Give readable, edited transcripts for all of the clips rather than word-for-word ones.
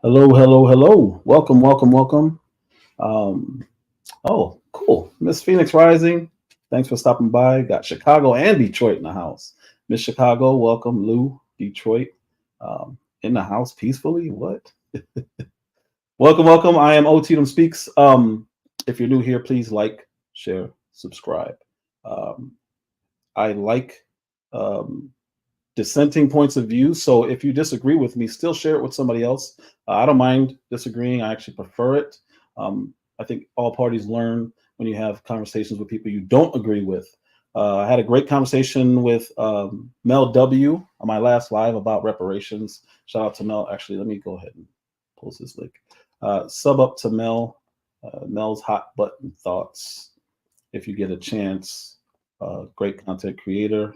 Hello, hello, hello. Welcome, welcome, welcome. Um, oh, cool. Miss Phoenix Rising. Thanks for stopping by. Got Chicago and Detroit in the house. Miss Chicago, welcome. Lou, Detroit, in the house peacefully. What? Welcome, welcome. I am Otitum Speaks. If you're new here, please like, share, subscribe. Um, I like um, dissenting points of view. So if you disagree with me, still share it with somebody else. I don't mind disagreeing. I actually prefer it. I think all parties learn when you have conversations with people you don't agree with. I had a great conversation with Mel W on my last live about reparations. Shout out to Mel. Actually, let me go ahead and post this link. Sub up to Mel, Mel's hot button thoughts if you get a chance. Great content creator.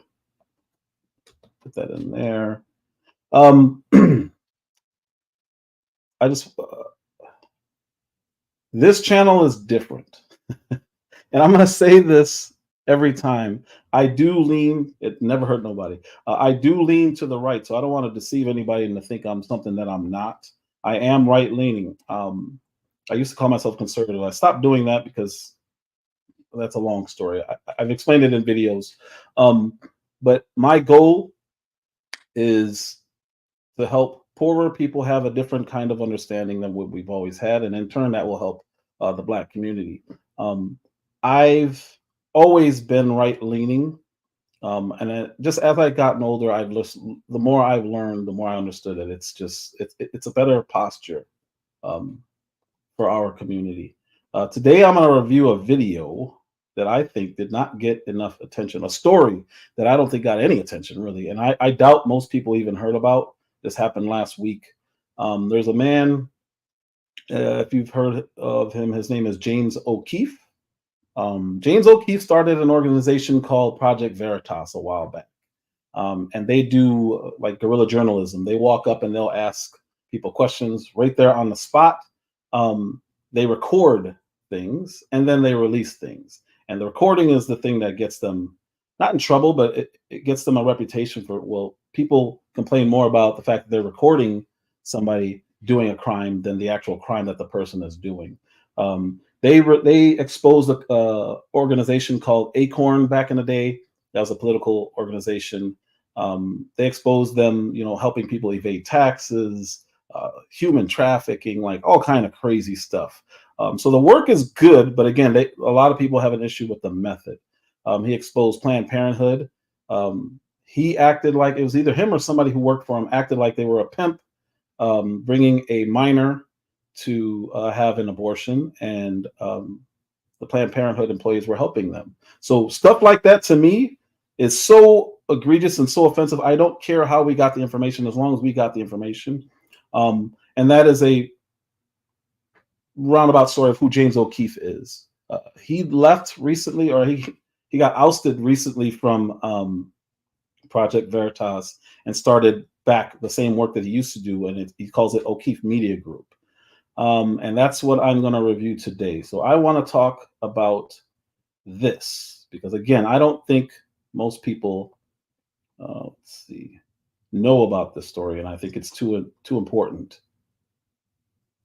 Put that in there. Um, I just this channel is different, and I'm gonna say this every time. I do lean. It never hurt nobody. I do lean to the right, so I don't want to deceive anybody into think I'm something that I'm not. I am right leaning. I used to call myself conservative. I stopped doing that because that's a long story. I've explained it in videos, but my goal is to help poorer people have a different kind of understanding than what we've always had, and in turn, that will help the Black community. I've always been right leaning, just as I've gotten older, I've listened. The more I've learned, the more I understood it. It's a better posture um, for our community. Today, I'm going to review a video that I think did not get enough attention, a story that I don't think got any attention really, and I doubt most people even heard about. This happened last week. There's a man, if you've heard of him, his name is James O'Keefe. James O'Keefe started an organization called Project Veritas a while back. And they do like guerrilla journalism. They walk up and they'll ask people questions right there on the spot. They record things and then they release things. And the recording is the thing that gets them not in trouble, but it gets them a reputation for, well, people complain more about the fact that they're recording somebody doing a crime than the actual crime that the person is doing. They exposed a organization called Acorn back in the day. That was a political organization. They exposed them, helping people evade taxes, human trafficking, like all kind of crazy stuff. So the work is good, but again, a lot of people have an issue with the method. He exposed Planned Parenthood. He acted like it was either him or somebody who worked for him acted like they were a pimp, bringing a minor to have an abortion, and the Planned Parenthood employees were helping them. So stuff like that to me is so egregious and so offensive. I don't care how we got the information as long as we got the information. And that is a roundabout story of who James O'Keefe is. He left recently, or he got ousted recently from Project Veritas and started back the same work that he used to do, and he calls it O'Keefe Media Group. And that's what I'm going to review today. So I want to talk about this because, again, I don't think most people know about this story, and I think it's too important.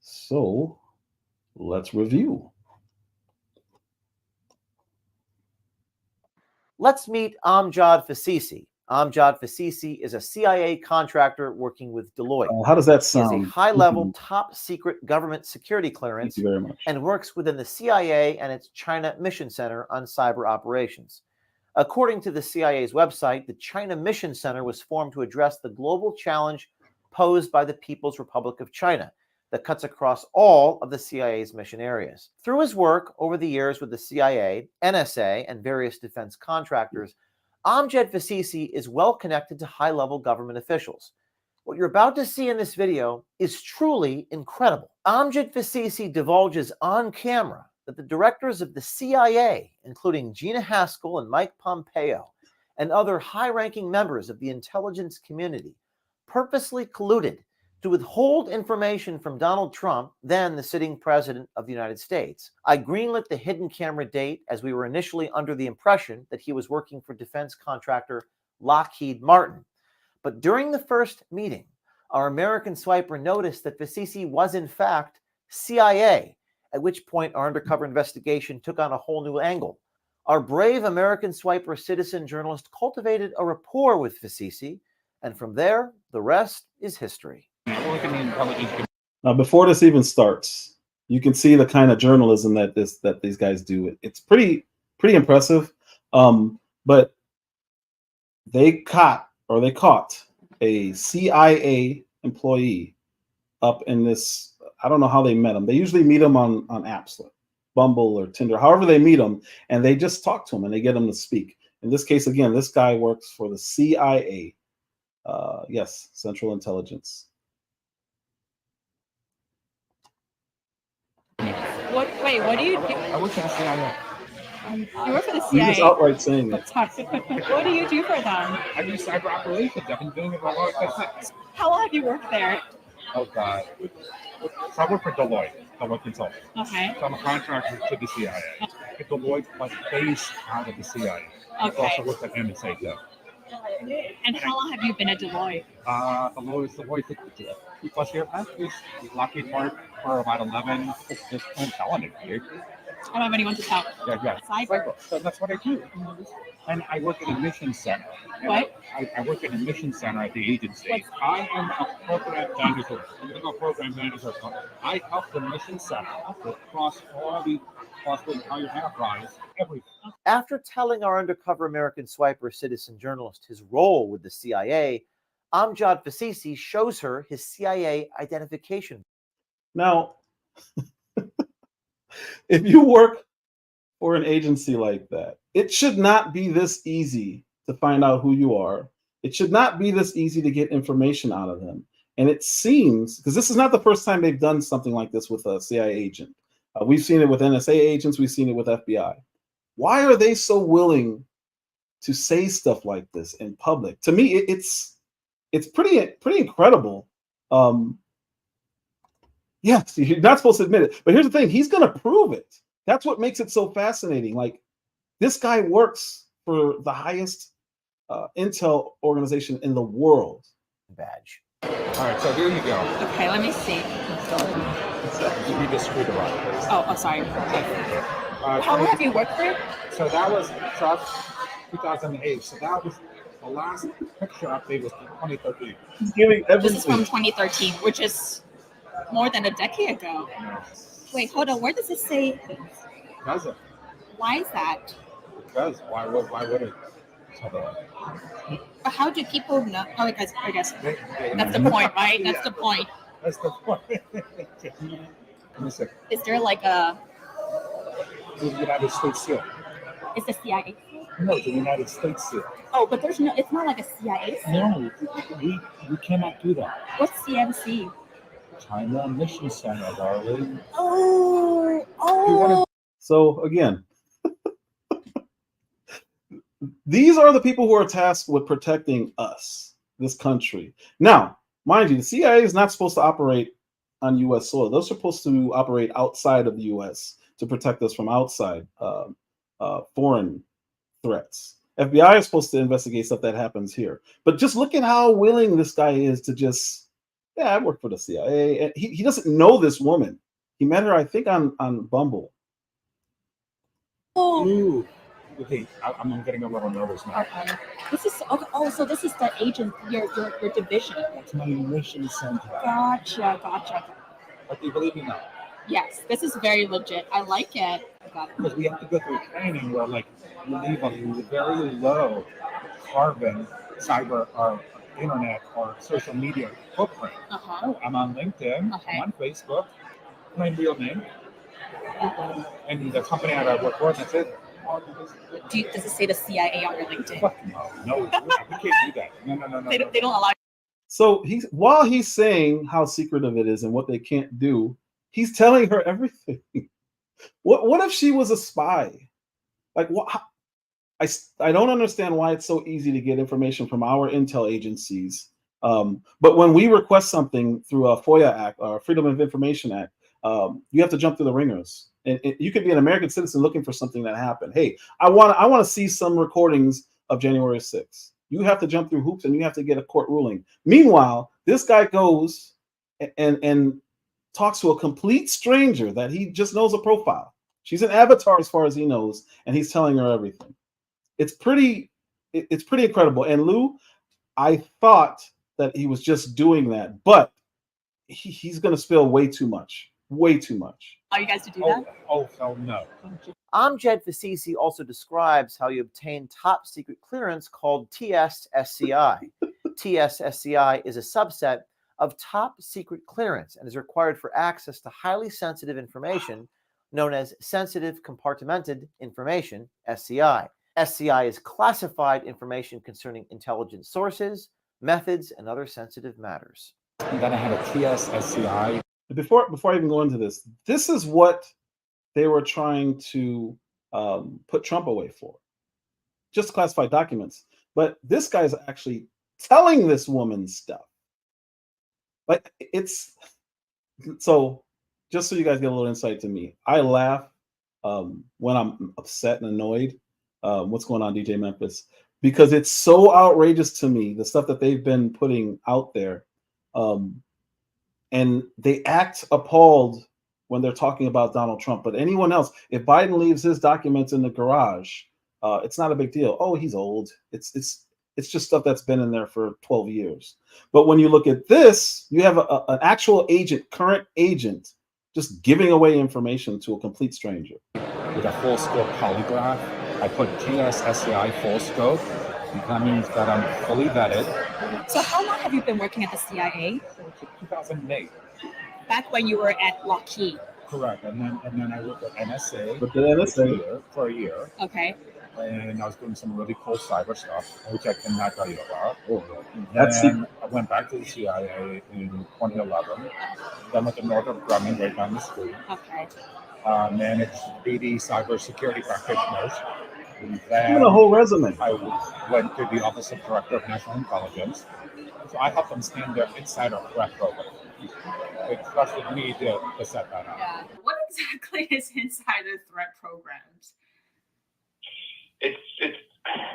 So let's review. Let's meet Amjad Fasisi. Amjad Fasisi is a CIA contractor working with Deloitte. How does that He has a sound? high-level, top-secret government security clearance Thank you very much. and works within the CIA and its China Mission Center on cyber operations. According to the CIA's website, the China Mission Center was formed to address the global challenge posed by the People's Republic of China that cuts across all of the CIA's mission areas. Through his work over the years with the CIA, NSA, and various defense contractors, Amjad Fasisi is well connected to high-level government officials. What you're about to see in this video is truly incredible. Amjad Fasisi divulges on camera that the directors of the CIA, including Gina Haspel and Mike Pompeo, and other high-ranking members of the intelligence community, purposely colluded to withhold information from Donald Trump, then the sitting president of the United States. I greenlit the hidden camera date as we were initially under the impression that he was working for defense contractor Lockheed Martin. But during the first meeting, our American swiper noticed that Fasisi was in fact CIA, at which point our undercover investigation took on a whole new angle. Our brave American swiper citizen journalist cultivated a rapport with Fasisi, and from there, the rest is history. Now, before this even starts, you can see the kind of journalism that these guys do. It's pretty impressive. But they caught a CIA employee up in this. I don't know how they met him. They usually meet him on apps like Bumble or Tinder, however they meet him, and they just talk to him and they get him to speak. In this case, again, this guy works for the CIA. Yes, Central Intelligence. What do you do? I work for the CIA. You work for the CIA? You're just outright saying it. What do you do for them? I do cyber operations. I've been doing it for a long time. How long have you worked there? Oh, God. So I work for Deloitte Consulting. Okay. So I'm a contractor to the CIA. Deloitte was based out of the CIA. I've Okay. also worked at NSA, though. And how long have you been at Deloitte? Deloitte 2+ years. He's lucky for about 11. Just telling it, dude. I don't have anyone to tell. Yeah. Cyber. So that's what I do. And I work in a mission center. What? I work in a mission center at the agency. I am a program manager. I help the mission center across all the entire enterprise, everything. After telling our undercover American swiper citizen journalist his role with the CIA, Amjad Fasisi shows her his CIA identification. Now, if you work for an agency like that, it should not be this easy to find out who you are. It should not be this easy to get information out of them. And it seems, because this is not the first time they've done something like this with a CIA agent. We've seen it with NSA agents. We've seen it with FBI. Why are they so willing to say stuff like this in public? To me, it's pretty incredible. Yes, you're not supposed to admit it, but here's the thing: he's going to prove it. That's what makes it so fascinating. Like, this guy works for the highest intel organization in the world. Badge. All right, so here you go. Okay, let me see. You read the screen around, please. Oh, sorry. How long have you worked there? So that was 2008. So that was the last picture update was 2013. He's giving This is from everything. 2013, which is more than a decade ago. Wait, hold on. Where does it say? Does it? Why is that? Because why would it? But how do people know? Oh, I guess They- that's the point, right? That's the point. That's the point. Let me see. Is there like a? The United States seal. Is the CIA? No, the United States seal. Oh, but there's no. It's not like a CIA. No, we cannot do that. What's CMC? China Mission Center, darling. Oh. So again, these are the people who are tasked with protecting us, this country. Now, mind you, the CIA is not supposed to operate on U.S. soil. They're supposed to operate outside of the U.S. to protect us from outside foreign threats. FBI is supposed to investigate stuff that happens here. But just look at how willing this guy is to just, yeah, I work for the CIA. And he doesn't know this woman. He met her, I think, on Bumble. Ooh. Hey, I'm getting a little nervous now. Okay. This is okay. Oh, so this is the agent, your division. That's my mission center. Gotcha. But do you believe me now? Yes, this is very legit. I like it. I got it. Because we have to go through training where, like, we leave a very low carbon cyber or internet or social media footprint. Uh-huh. I'm on LinkedIn. Okay. I'm on Facebook. My real name. And the company that I work for, that's it. Does it say the CIA on your LinkedIn? Fuck no, we can't do that. No. They don't allow. So while he's saying how secretive it is and what they can't do, he's telling her everything. What if she was a spy? Like, what? I don't understand why it's so easy to get information from our intel agencies. But when we request something through a FOIA Act or Freedom of Information Act, you have to jump through the ringers. And you could be an American citizen looking for something that happened. Hey, I want to see some recordings of January 6th. You have to jump through hoops and you have to get a court ruling. Meanwhile, this guy goes and talks to a complete stranger that he just knows a profile. She's an avatar as far as he knows, and he's telling her everything. It's pretty incredible. And Lou, I thought that he was just doing that, but he's going to spill way too much. Way too much. Are you guys to do that? Oh, no. Amjad Fasisi also describes how you obtain top secret clearance called TSSCI. TSSCI is a subset of top secret clearance and is required for access to highly sensitive information known as sensitive compartmented information, SCI. SCI is classified information concerning intelligence sources, methods, and other sensitive matters. And then I had a TSSCI. Before I even go into this is what they were trying to put Trump away for, just classified documents. But this guy's actually telling this woman stuff. Like, it's so. Just so you guys get a little insight to me, I laugh when I'm upset and annoyed. What's going on, DJ Memphis? Because it's so outrageous to me, the stuff that they've been putting out there. And they act appalled when they're talking about Donald Trump. But anyone else, if Biden leaves his documents in the garage, it's not a big deal. Oh, he's old. It's just stuff that's been in there for 12 years. But when you look at this, you have an actual agent, current agent, just giving away information to a complete stranger. With a full scope polygraph, I put TSSCI full scope. That means that I'm fully vetted. So how long have you been working at the CIA? 2008. Back when you were at Lockheed. Correct. And then I worked at NSA. With the NSA. For a year. Okay. And I was doing some really cool cyber stuff, which I cannot tell you about. That's I went back to the CIA in 2011. Then went to Northrop Grumman right down the street. Okay. Managed 80 cybersecurity practitioners. Then even a whole resume. I went to the Office of Director of National Intelligence. So I helped them stand their insider threat program. They trusted me to set that up. Yeah. What exactly is insider threat programs? It's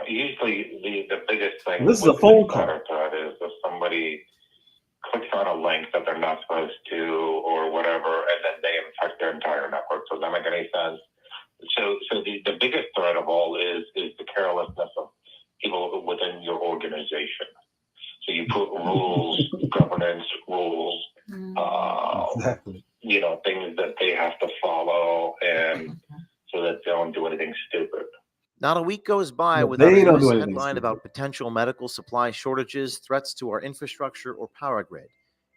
usually the biggest thing. This is a phone call. Threat is if somebody clicks on a link that they're not supposed to or whatever, and then they infect their entire network. Does that make any sense? So the biggest threat of all is the carelessness of people within your organization. So you put rules, governance rules, Exactly. Things that they have to follow, and so that they don't do anything stupid. Not a week goes by No, without they a don't news do anything headline stupid. about potential medical supply shortages, threats to our infrastructure or power grid.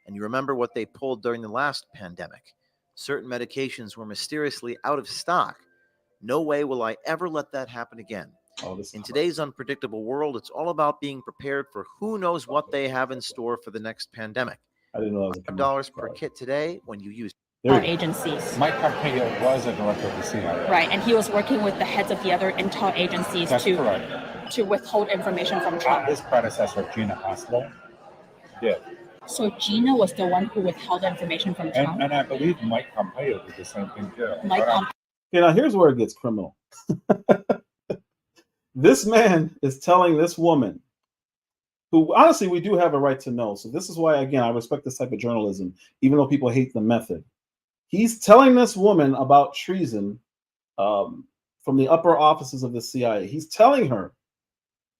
And you remember what they pulled during the last pandemic. Certain medications were mysteriously out of stock. No way will I ever let that happen again. In today's unpredictable world, it's all about being prepared for who knows what they have in store for the next pandemic. I didn't know that was a $5 per kit today when you use There you go. Agencies. Mike Pompeo was a director of the CIA. Right, and he was working with the heads of the other intel agencies That's correct. to withhold information from Trump. His predecessor, Gina Haspel, did. So Gina was the one who withheld information from Trump. And I believe Mike Pompeo did the same thing too. Mike But, Pompeo. Okay, now here's where it gets criminal. This man is telling this woman, who honestly we do have a right to know. So this is why, again, I respect this type of journalism, even though people hate the method. He's telling this woman about treason from the upper offices of the CIA. He's telling her,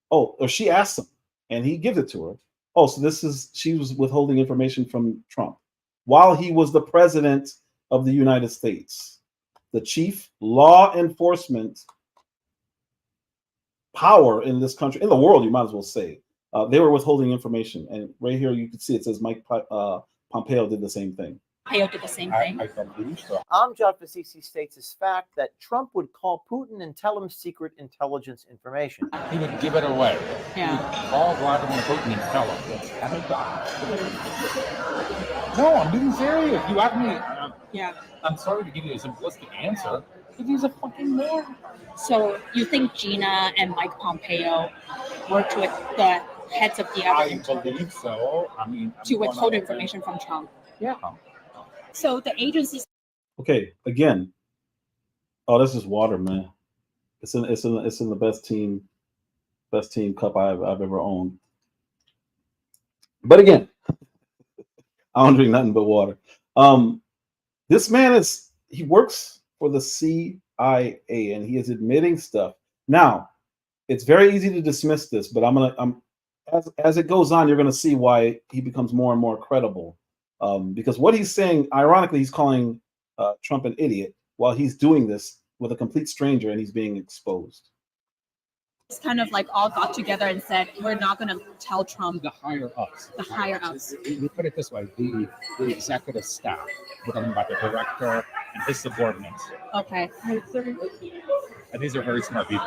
or she asks him, and he gives it to her. Oh, so she was withholding information from Trump while he was the president of the United States, the chief law enforcement power in this country, in the world, you might as well say. They were withholding information. And right here, you can see it says Mike Pompeo did the same thing. Pompeo did the same thing. I don't believe so. Amjad Fasisi states this fact that Trump would call Putin and tell him secret intelligence information. He would give it away. Yeah. Call Vladimir Putin and tell him. No, I'm being serious. You asked me. Yeah. I'm sorry to give you a simplistic answer, but he's a fucking moron. So you think Gina and Mike Pompeo worked with the heads of the other I believe so. I mean, to withhold information from Trump? Yeah. So the agencies. Okay, again. Oh, this is water, man. It's in the best team Best team cup I've ever owned. But again, I don't drink nothing but water. This man he works for the CIA and he is admitting stuff. Now, it's very easy to dismiss this, but as it goes on, you're gonna see why he becomes more and more credible. Because what he's saying, ironically, he's calling Trump an idiot while he's doing this with a complete stranger and he's being exposed. It's kind of like all got together and said, we're not going to tell Trump. The higher ups. The higher ups. We put it this way: the executive staff. We're talking about the director and his subordinates. Okay. And these are very smart people.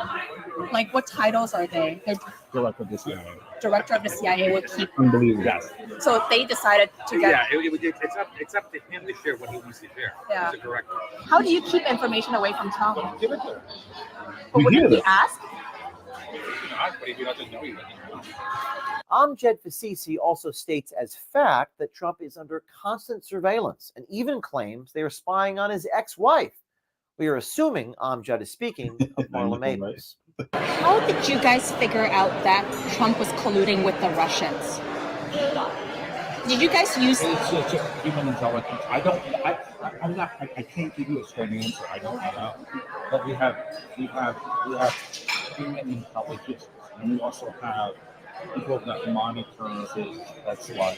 Like, what titles are they? They're Director of the CIA. director of the CIA would keep. Unbelievable. Yes. So if they decided to get. Yeah, it's up to him to share what he wants to share. Yeah. He's a director. How do you keep information away from Trump? Give it to him. But You wouldn't hear he this. ask? But if he doesn't know, he doesn't know. Amjad Fasisi also states as fact that Trump is under constant surveillance and even claims they are spying on his ex-wife. We are assuming Amjad is speaking of Marla Right. Maples. How did you guys figure out that Trump was colluding with the Russians? Did you guys use? It's just human intelligence. I can't give you a straight answer. I don't know. But we have human intelligence, and we also have people that monitor his. That's why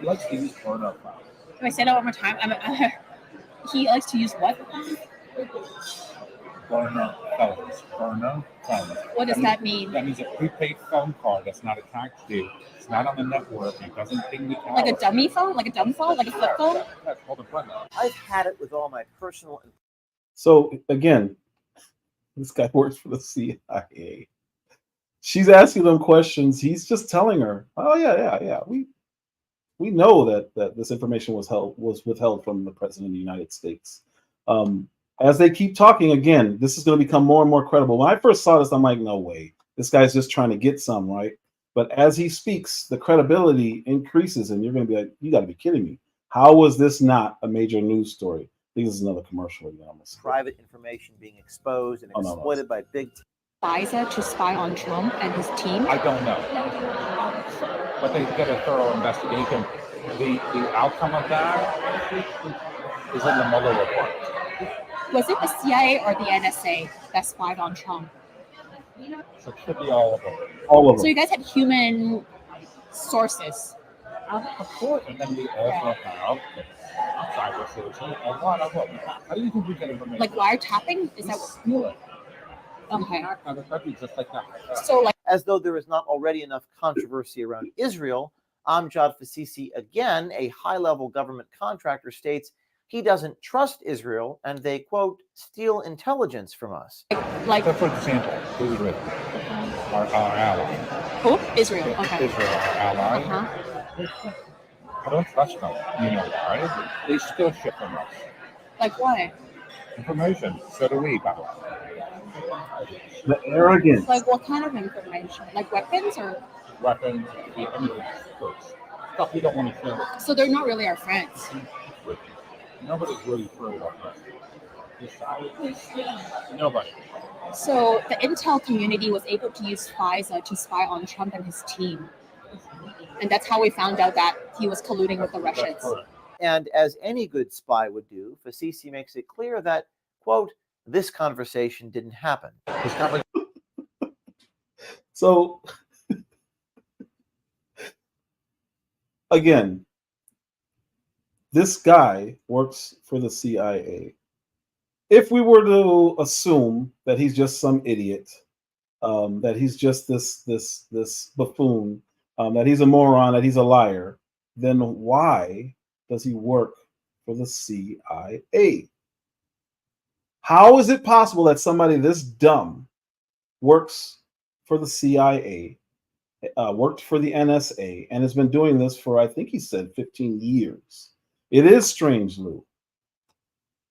he likes to use porno files. Can I say that one more time? He likes to use what? Porno phones. Porno phones. What does that mean? That means a prepaid phone card that's not attached to. It's not on the network. It doesn't ping the tower. Like a dummy phone? Like a dumb phone? Like a flip phone? That's called a phone. I've had it with all my personal. So again, this guy works for the CIA. She's asking them questions. He's just telling her, "Oh yeah. We know that this information was withheld from the president of the United States." As they keep talking, again, this is going to become more and more credible. When I first saw this, I'm like, "No way, this guy's just trying to get some right." But as he speaks, the credibility increases, and you're going to be like, "You got to be kidding me! How was this not a major news story?" I think this is another commercial again. Private information being exposed and exploited by big FISA to spy on Trump and his team? I don't know. But they did a thorough investigation. The outcome of that is in the Mueller report. Was it the CIA or the NSA that spied on Trump? So it should be all of them. All of So them. you guys had human sources. Of course. And then we also have cybersecurity. A lot of them. How do you think we get information? Like wiretapping? Is that what? Steal it. Okay. Attack other countries just like that. So like As though there is not already enough controversy around Israel, Amjad Fasisi, again, a high-level government contractor, states he doesn't trust Israel and they, quote, steal intelligence from us. like So for example, Israel, our ally. who? Israel. Okay. Israel, our ally. Uh-huh. I don't trust them. You know why? They steal shit from us. Like what? Information. So do we, by the way. The arrogance. Like what kind of information? Like weapons or? Weapons, the evidence, stuff we don't want to share. So they're not really our friends. Nobody's really afraid of us. Nobody. So the intel community was able to use FISA to spy on Trump and his team. And that's how we found out that he was colluding with the Russians. That's correct. And as any good spy would do, Fasisi makes it clear that, quote, this conversation didn't happen. So again, this guy works for the CIA. If we were to assume that he's just some idiot, that he's just this buffoon, that he's a moron, that he's a liar, then why does he work for the CIA? How is it possible that somebody this dumb works for the CIA, worked for the NSA, and has been doing this for, I think he said, 15 years? It is strange, Lou.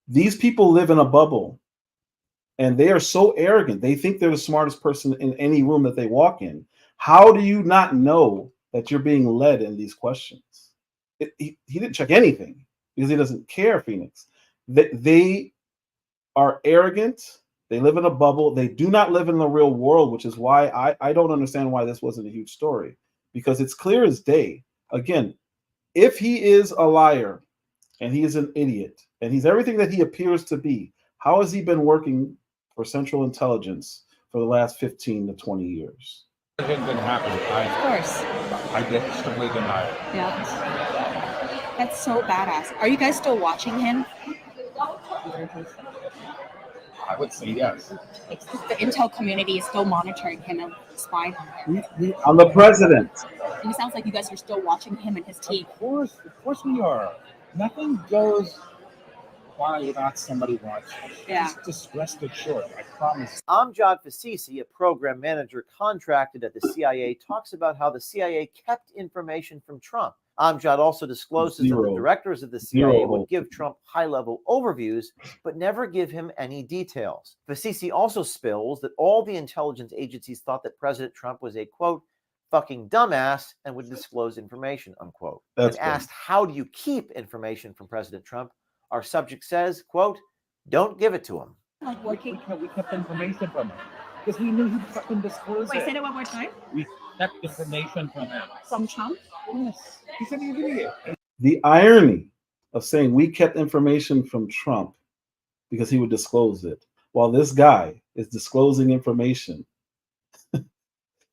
These people live in a bubble, and they are so arrogant. They think they're the smartest person in any room that they walk in. How do you not know that you're being led in these questions? He didn't check anything because he doesn't care, Phoenix. They are arrogant. They live in a bubble. They do not live in the real world, which is why I don't understand why this wasn't a huge story, because it's clear as day. Again, if he is a liar and he is an idiot and he's everything that he appears to be, how has he been working for Central Intelligence for the last 15 to 20 years? It didn't happen. Of course. I strictly deny it. Yeah. That's so badass. Are you guys still watching him? I would say yes. Like, the intel community is still monitoring him and spying on him. I'm the president. And it sounds like you guys are still watching him and his team. Of course we are. Nothing goes by without somebody watching. Yeah. Just rest assured, I promise. Amjad Fasisi, a program manager contracted at the CIA, talks about how the CIA kept information from Trump. Amjad also discloses that the directors of the CIA would give Trump high-level overviews, but never give him any details. Fasisi also spills that all the intelligence agencies thought that President Trump was a, quote, fucking dumbass and would disclose information, unquote. When asked, how do you keep information from President Trump, our subject says, quote, don't give it to him. Like working. We kept information from him because we knew he'd fucking disclose it. Wait, say that one more time. We kept information from him. From Trump? Yes. He's an idiot. The irony of saying we kept information from Trump because he would disclose it, while this guy is disclosing information.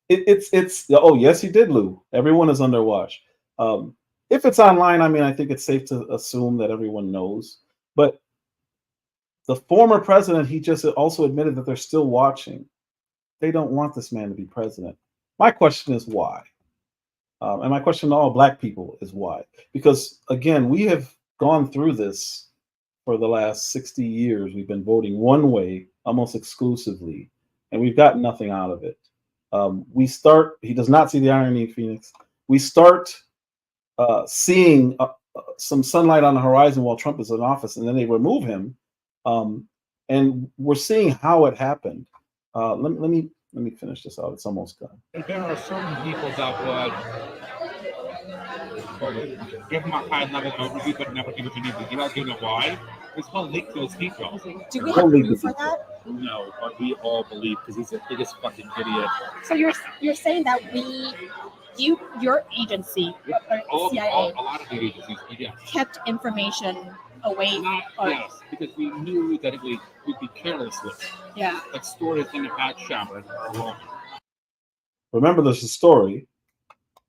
It's oh yes, he did, Lou. Everyone is under watch. If it's online, I mean, I think it's safe to assume that everyone knows. But the former president, he just also admitted that they're still watching. They don't want this man to be president. My question is why? And my question to all Black people is why? Because, again, we have gone through this for the last 60 years. We've been voting one way almost exclusively, and we've got nothing out of it. He does not see the irony in Phoenix. We start seeing some sunlight on the horizon while Trump is in office, and then they remove him. And we're seeing how it happened. Let me finish this out. It's almost done. There are certain people that would give them a high-level overview, but never give it to anything. You don't know why? It's called leak those people. Do we have proof for that? No, but we all believe because he's the biggest fucking idiot. So you're saying that your agency, or CIA, A lot of the agencies, yes. kept information away? Yes, because we knew that we'd be careless with it. Yeah. Like stored it in a bat shower. Remember, there's a story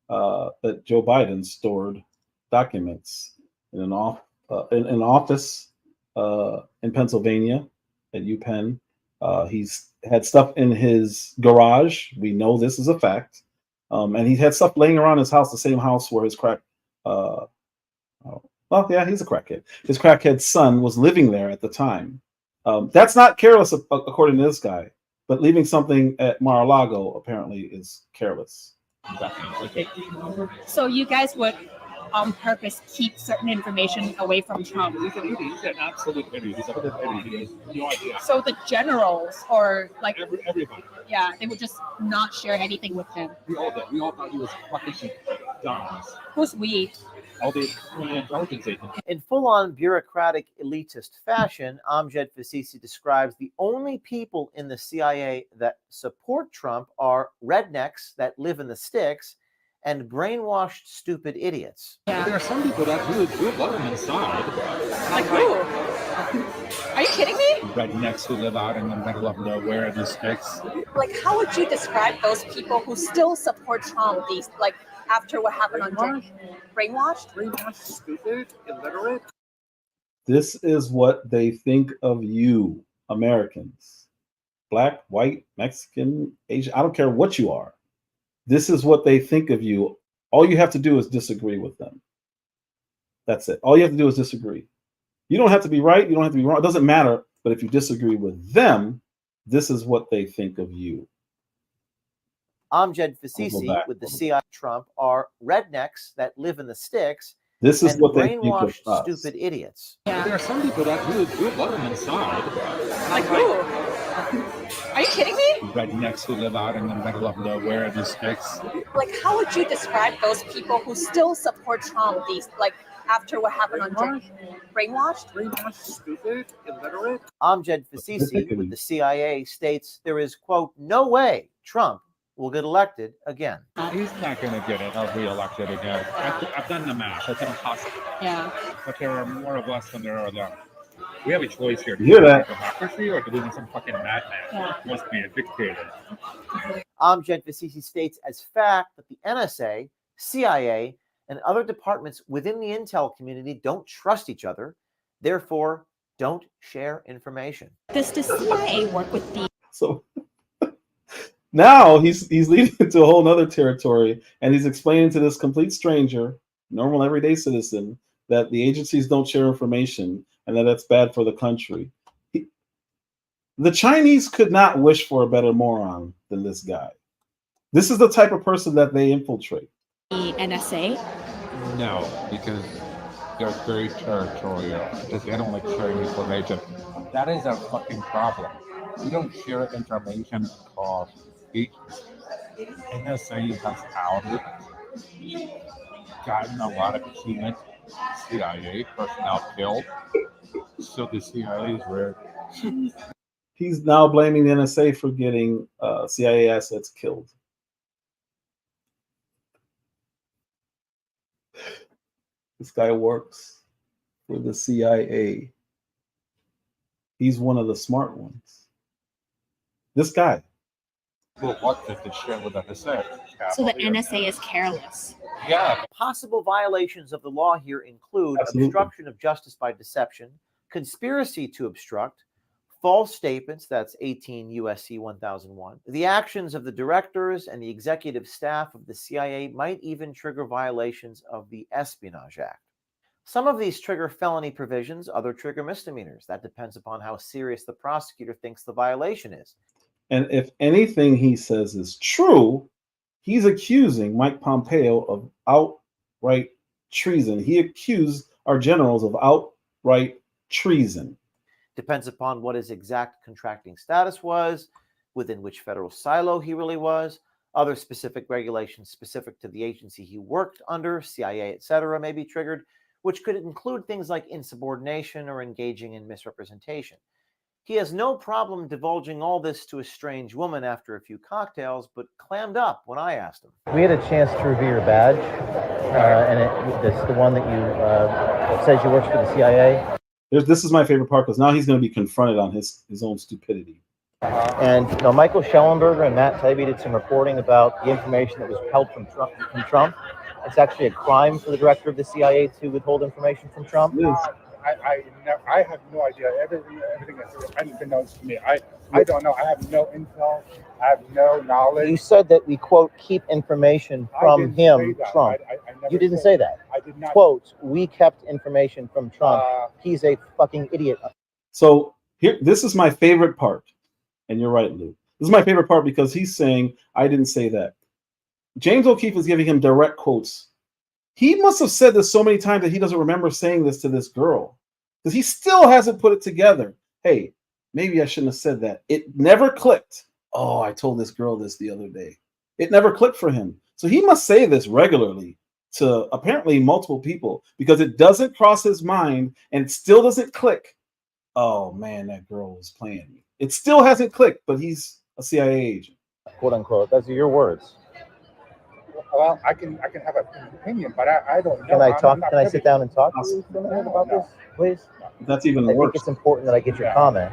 that Joe Biden stored documents in an office in Pennsylvania at UPenn. He's had stuff in his garage. We know this is a fact. And he had stuff laying around his house, the same house where his he's a crackhead. His crackhead son was living there at the time. That's not careless, according to this guy, but leaving something at Mar-a-Lago apparently is careless. So you guys would on purpose keep certain information away from Trump? He's an absolute idiot. He's an idiot. He has no idea. So the generals or like everybody. Yeah, they would just not share anything with him. We all did. We all thought he was fucking dumb. Who's we? All the intelligence agents. In full-on bureaucratic elitist fashion, Amjad Fasisi describes the only people in the CIA that support Trump are rednecks that live in the sticks and brainwashed stupid idiots. Yeah. There are some people that really do love him inside. Like who? Are you kidding me? Rednecks who live out in the middle of nowhere in the sticks. Like, how would you describe those people who still support Trump? These, like, after what happened on brainwashed? Brainwashed, stupid, illiterate. This is what they think of you, Americans. Black, white, Mexican, Asian, I don't care what you are. This is what they think of you. All you have to do is disagree with them. That's it. All you have to do is disagree. You don't have to be right. You don't have to be wrong. It doesn't matter. But if you disagree with them, this is what they think of you. Amjad Fasisi with the CIA Trump are rednecks that live in the sticks. This is what they think of brainwashed us. stupid idiots. Yeah. There are some people that really do love him inside. Like who? Are you kidding me? Rednecks who live out in the middle of nowhere in the sticks. Like, how would you describe those people who still support Trump? These, like, after what happened on Jimi? Brainwashed? Brainwashed, stupid, illiterate. Amjad Fasisi with the CIA states there is, quote, no way Trump will get elected again. He's not going to get reelected again. I've done the math. It's impossible. Yeah. But there are more of us than there are them. We have a choice here. Do You hear we that? want democracy or do we want some fucking madman who wants to be a dictator? Amjad Fasisi states as fact that the NSA, CIA, and other departments within the intel community don't trust each other, therefore don't share information. Does the CIA work with the So now he's leading into a whole nother territory, and he's explaining to this complete stranger, normal everyday citizen, that the agencies don't share information and that that's bad for the country. The Chinese could not wish for a better moron than this guy. This is the type of person that they infiltrate. NSA? No, because they're very territorial. Because they don't like sharing information. That is a fucking problem. We don't share information across agencies. NSA has outed, gotten a lot of human CIA personnel killed. So the CIA is rare. He's now blaming the NSA for getting CIA assets killed. This guy works for the CIA. He's one of the smart ones. This guy. Well, what did they share with NSA? So the NSA is careless. Yeah. Possible violations of the law here include Absolutely. obstruction of justice by deception, conspiracy to obstruct, false statements, that's 18 USC 1001. The actions of the directors and the executive staff of the CIA might even trigger violations of the Espionage Act. Some of these trigger felony provisions, other trigger misdemeanors. That depends upon how serious the prosecutor thinks the violation is. And if anything he says is true, he's accusing Mike Pompeo of outright treason. He accused our generals of outright treason. Depends upon what his exact contracting status was, within which federal silo he really was, other specific regulations specific to the agency he worked under, CIA, etc., may be triggered, which could include things like insubordination or engaging in misrepresentation. He has no problem divulging all this to a strange woman after a few cocktails, but clammed up when I asked him. We had a chance to review your badge, and it's the one that you says you work for the CIA. This is my favorite part because now he's going to be confronted on his own stupidity. And you know, Michael Schellenberger and Matt Taibbi did some reporting about the information that was held from Trump. It's actually a crime for the director of the CIA to withhold information from Trump. I have no idea. Everything has been known to me. I don't know. I have no intel. I have no knowledge. You said that we, quote, keep information from him, Trump. You didn't say that. I did not. Quote, we kept information from Trump. He's a fucking idiot. So here, this is my favorite part. And you're right, Lou. This is my favorite part because he's saying, I didn't say that. James O'Keefe is giving him direct quotes. He must have said this so many times that he doesn't remember saying this to this girl. Because he still hasn't put it together. Hey, maybe I shouldn't have said that. It never clicked. Oh, I told this girl this the other day. It never clicked for him. So he must say this regularly to apparently multiple people because it doesn't cross his mind and it still doesn't click. Oh man, that girl was playing me. It still hasn't clicked, but he's a CIA agent. Quote unquote. Those are your words. Well, I can have an opinion, but I don't know. Can I talk? Can I sit down and talk to you for a minute about this, please? That's even I worse. think it's important that I get your comment.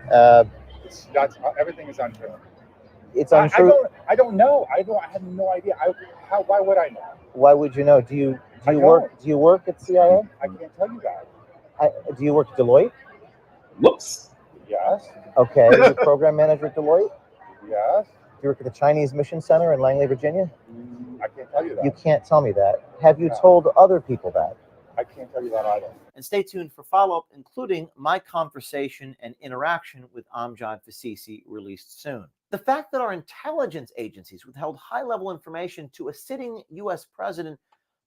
No. Everything is untrue. It's untrue. I don't know. I have no idea. Why would I know? Why would you know? Do you work at CIA? I can't tell you that. Do you work at Deloitte? Whoops. Yes. Okay. You're program manager at Deloitte? Yes. Do you work at the Chinese Mission Center in Langley, Virginia? I can't tell you that. You can't tell me that. Have you told other people that? I can't tell you that either. And stay tuned for follow-up, including my conversation and interaction with Amjad Fasisi, released soon. The fact that our intelligence agencies withheld high-level information to a sitting U.S. president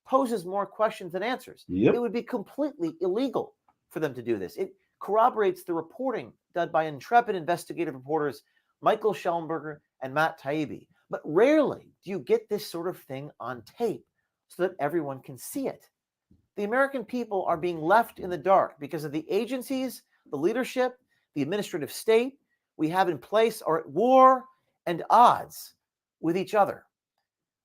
poses more questions than answers. Yep. It would be completely illegal for them to do this. It corroborates the reporting done by intrepid investigative reporters Michael Schellenberger and Matt Taibbi. But rarely do you get this sort of thing on tape so that everyone can see it. The American people are being left in the dark because of the agencies, the leadership, the administrative state we have in place are at war and odds with each other.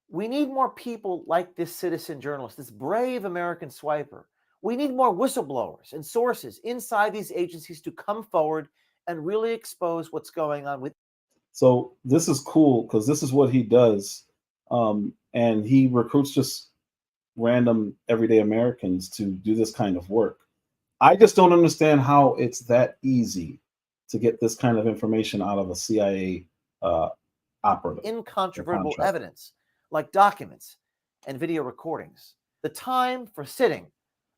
We need more people like this citizen journalist, this brave American swiper. We need more whistleblowers and sources inside these agencies to come forward and really expose what's going on with. So this is cool because this is what he does. And he recruits just random everyday Americans to do this kind of work. I just don't understand how it's that easy to get this kind of information out of a CIA operative. Incontrovertible evidence like documents and video recordings. The time for sitting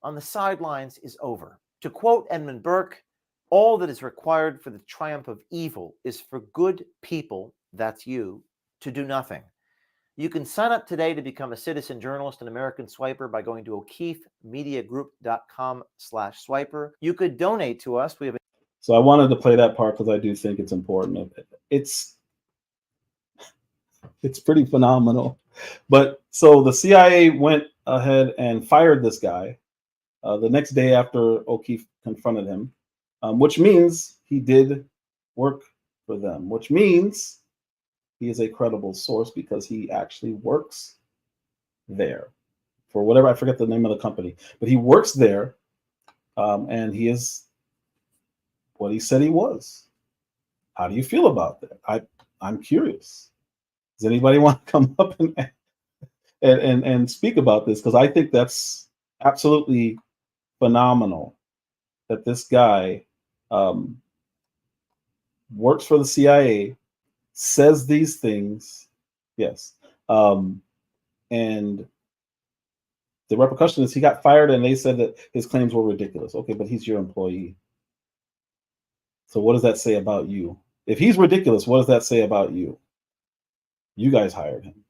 on the sidelines is over. To quote Edmund Burke, all that is required for the triumph of evil is for good people, that's you, to do nothing. You can sign up today to become a citizen journalist and American swiper by going to o'keefemediagroup.com/swiper. You could donate to us. We have. So I wanted to play that part because I do think it's important. It's pretty phenomenal. But so the CIA went ahead and fired this guy the next day after O'Keefe confronted him, which means he did work for them, which means he is a credible source because he actually works there for whatever, I forget the name of the company, but he works there, and he is what he said he was. How do you feel about that? I'm curious. Does anybody want to come up and speak about this? Because I think that's absolutely phenomenal that this guy works for the CIA, says these things, yes, and the repercussion is he got fired, and they said that his claims were ridiculous. Okay, but he's your employee. So what does that say about you? If he's ridiculous, what does that say about you? You guys hired him.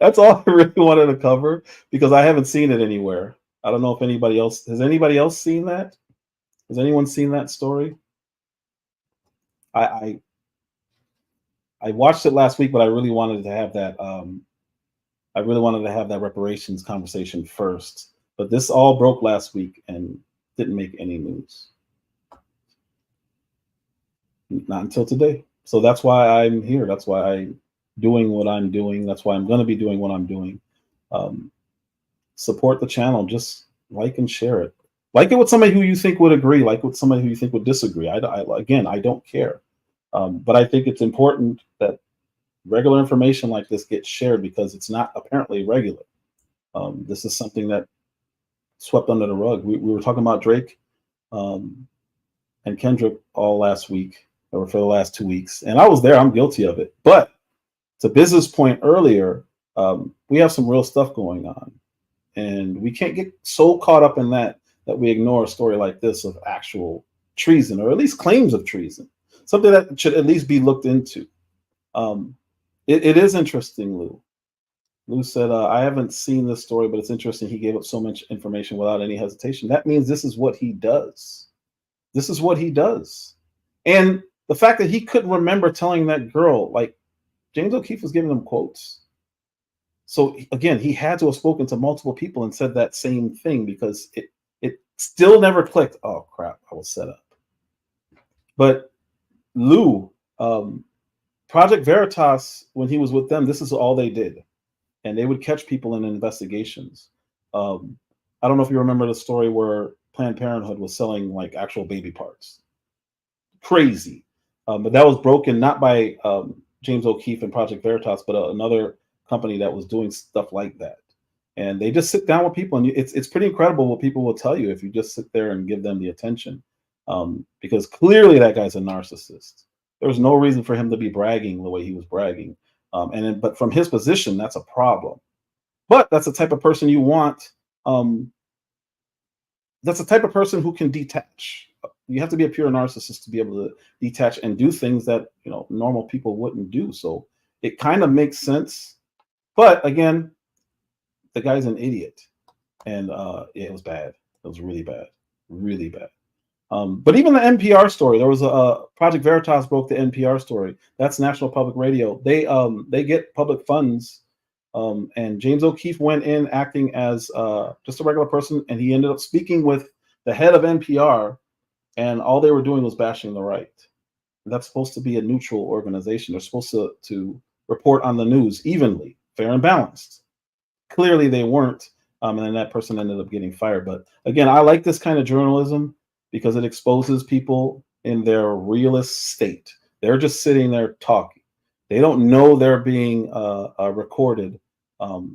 That's all I really wanted to cover because I haven't seen it anywhere. I don't know if anybody else has. Anybody else seen that? Has anyone seen that story? I watched it last week, but I really wanted to have that. I really wanted to have that reparations conversation first. But this all broke last week and didn't make any news. Not until today. So that's why I'm here. That's why I'm doing what I'm doing. That's why I'm going to be doing what I'm doing. Support the channel. Just like and share it. Like it with somebody who you think would agree. Like with somebody who you think would disagree. Again, I don't care. But I think it's important that regular information like this gets shared because it's not apparently regular. This is something that swept under the rug. We were talking about Drake and Kendrick all last week, or for the last 2 weeks, and I was there. I'm guilty of it. But to Biz's point earlier, we have some real stuff going on, and we can't get so caught up in that we ignore a story like this of actual treason, or at least claims of treason, something that should at least be looked into. It is interesting, Lou. Lou said, I haven't seen this story, but it's interesting. He gave up so much information without any hesitation. That means this is what he does. This is what he does. And the fact that he couldn't remember telling that girl, like James O'Keefe was giving him quotes. So again, he had to have spoken to multiple people and said that same thing because it still never clicked. Oh crap, I was set up. But Lou, Project Veritas, when he was with them, this is all they did. And they would catch people in investigations. I don't know if you remember the story where Planned Parenthood was selling like actual baby parts. Crazy. But that was broken not by James O'Keefe and Project Veritas, but another company that was doing stuff like that. And they just sit down with people, and it's pretty incredible what people will tell you if you just sit there and give them the attention. Because clearly that guy's a narcissist. There's no reason for him to be bragging the way he was bragging. But from his position, that's a problem. But that's the type of person you want. That's the type of person who can detach. You have to be a pure narcissist to be able to detach and do things that normal people wouldn't do. So it kind of makes sense. But again, the guy's an idiot, and it was bad. It was really bad, really bad. But even the NPR story, there was a Project Veritas broke the NPR story. That's National Public Radio. They get public funds And James O'Keefe went in acting as just a regular person, and he ended up speaking with the head of NPR, and all they were doing was bashing the right. And that's supposed to be a neutral organization. They're supposed to report on the news evenly, fair and balanced. Clearly they weren't, and then that person ended up getting fired. But again, I like this kind of journalism because it exposes people in their realist state. They're just sitting there talking. They don't know they're being recorded,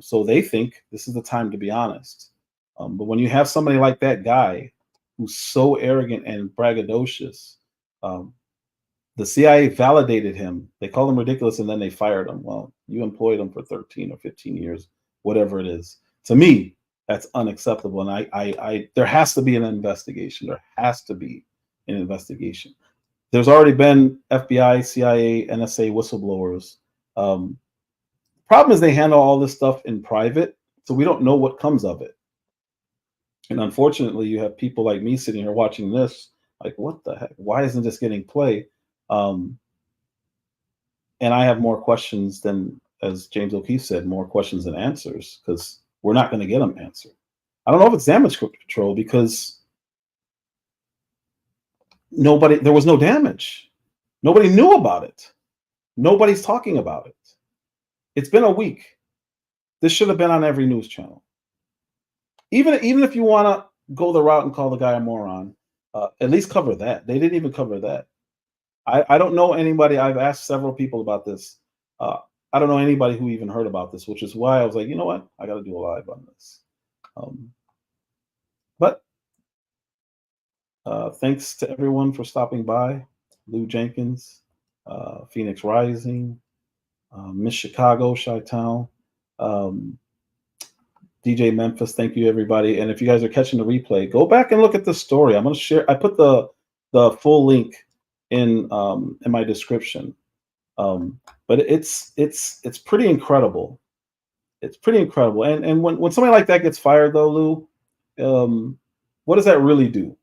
so they think this is the time to be honest. But when you have somebody like that guy who's so arrogant and braggadocious, the CIA validated him. They called him ridiculous, and then they fired him. Well, you employed him for 13 or 15 years, whatever it is. To me, that's unacceptable. And I there has to be an investigation. There has to be an investigation. There's already been FBI, CIA, NSA whistleblowers. Problem is they handle all this stuff in private, so we don't know what comes of it. And unfortunately, you have people like me sitting here watching this, like, what the heck? Why isn't this getting play? And I have more questions than, as James O'Keefe said, more questions than answers, because we're not going to get them answered. I don't know if it's damage control because there was no damage. Nobody knew about it. Nobody's talking about it. It's been a week. This should have been on every news channel. Even if you want to go the route and call the guy a moron, at least cover that. They didn't even cover that. I don't know anybody. I've asked several people about this. I don't know anybody who even heard about this, which is why I was like, you know what? I got to do a live on this. But thanks to everyone for stopping by. Lou Jenkins, Phoenix Rising, Miss Chicago, Chi-Town, DJ Memphis. Thank you, everybody. And if you guys are catching the replay, go back and look at the story. I'm going to share. I put the full link in my description. But it's pretty incredible. It's pretty incredible. And when somebody like that gets fired, though, Lou, what does that really do?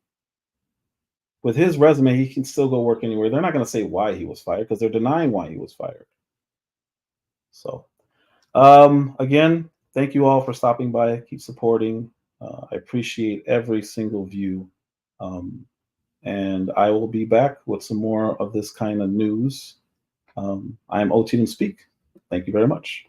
With his resume, he can still go work anywhere. They're not going to say why he was fired because they're denying why he was fired. So, again, thank you all for stopping by. Keep supporting. I appreciate every single view. And I will be back with some more of this kind of news. I am OT and Speak. Thank you very much.